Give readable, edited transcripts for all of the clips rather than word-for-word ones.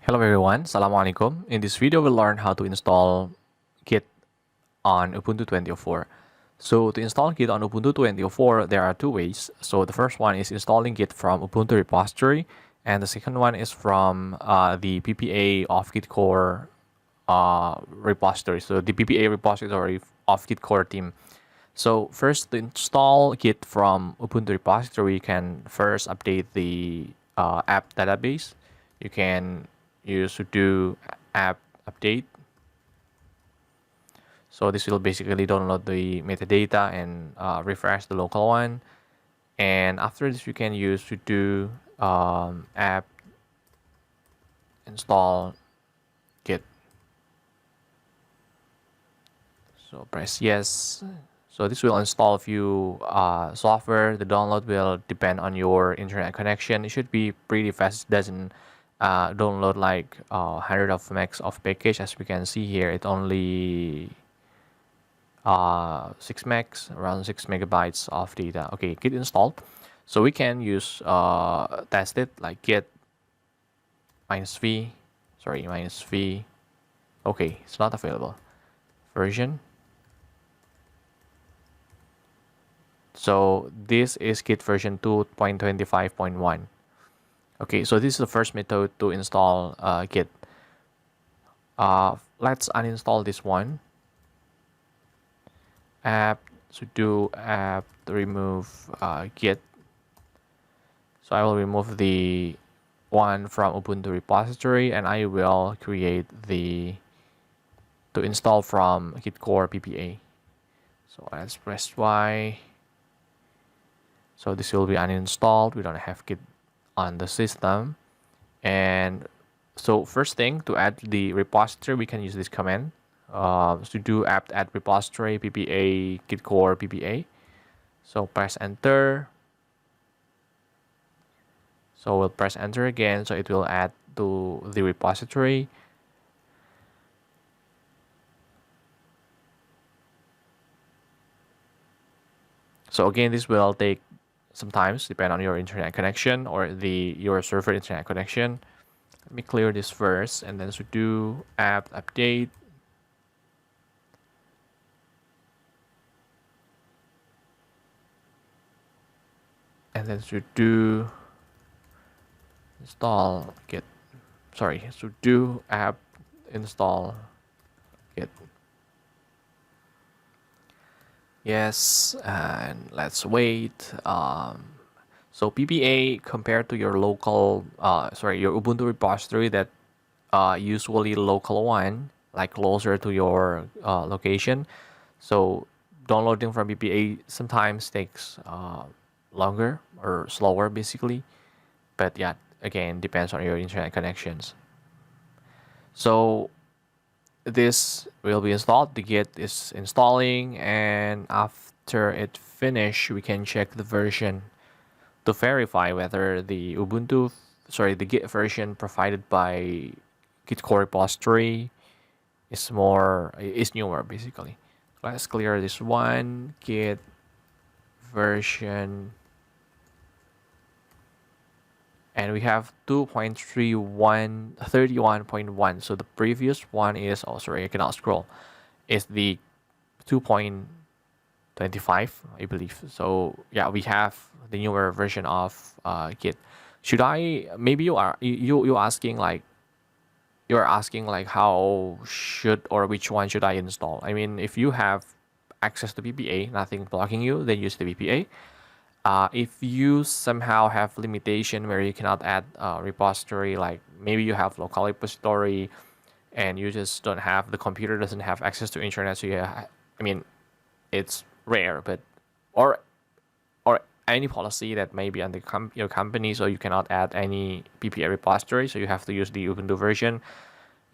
Hello everyone, Assalamualaikum. In this video, we'll learn how to install Git on Ubuntu 2004. So to install Git on Ubuntu 2004, there are two ways. So the first one is installing Git from Ubuntu repository, and the second one is from the PPA of Git core repository. So the PPA repository of Git core team. So first, to install Git from Ubuntu repository, you can first update the app database. You can use sudo app update. So this will basically download the metadata and refresh the local one. And after this, you can use sudo app install git. So press yes. So this will install a few software. The download will depend on your internet connection. It should be pretty fast. It doesn't download like 100 of megs of package. As we can see here, it only 6 megs, around 6 megabytes of data. Okay, git installed. So we can use test it like git -v, sorry, -v. Okay, it's not available. Version. So this is Git version 2.25.1. Okay, so this is the first method to install Git. Let's uninstall this one. App sudo app remove Git. So I will remove the one from Ubuntu repository, and I will create the to install from Git core PPA. So let's press Y. So this will be uninstalled. We don't have Git on the system. And so first thing, to add the repository, we can use this command. Sudo apt add repository ppa git core ppa. So press enter. So we'll press enter again. So it will add to the repository. So again, this will take sometimes depend on your internet connection or your server internet connection. Let me clear this first, and then sudo apt update. And then sudo install git. Sorry, sudo apt install git. Yes, and let's wait. So PPA compared to your local, your Ubuntu repository that usually local one, like closer to your location. So downloading from PPA sometimes takes longer or slower basically. But yeah, again, depends on your internet connections. So this will be installed. The Git is installing, and after it finish, we can check the version to verify whether the the Git version provided by Git core repository is newer basically. Let's clear this one. Git version, and we have 2.31.1. So the previous one is, oh sorry, I cannot scroll, is the 2.25, I believe. So yeah, we have the newer version of Git. Should I, maybe you asking like, you're asking like how should or which one should I install? I mean, if you have access to PPA, nothing blocking you, then use the PPA. If you somehow have limitation where you cannot add a repository, like maybe you have local repository and you just don't have, the computer doesn't have access to internet, so I mean, it's rare, but or any policy that may be on your company, so you cannot add any PPA repository, so you have to use the Ubuntu version.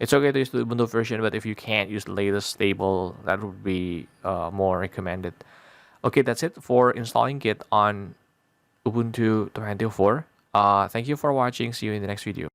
It's okay to use the Ubuntu version, but if you can't use the latest stable, that would be more recommended. Okay, that's it for installing Git on Ubuntu 2004. Thank you for watching. See you in the next video.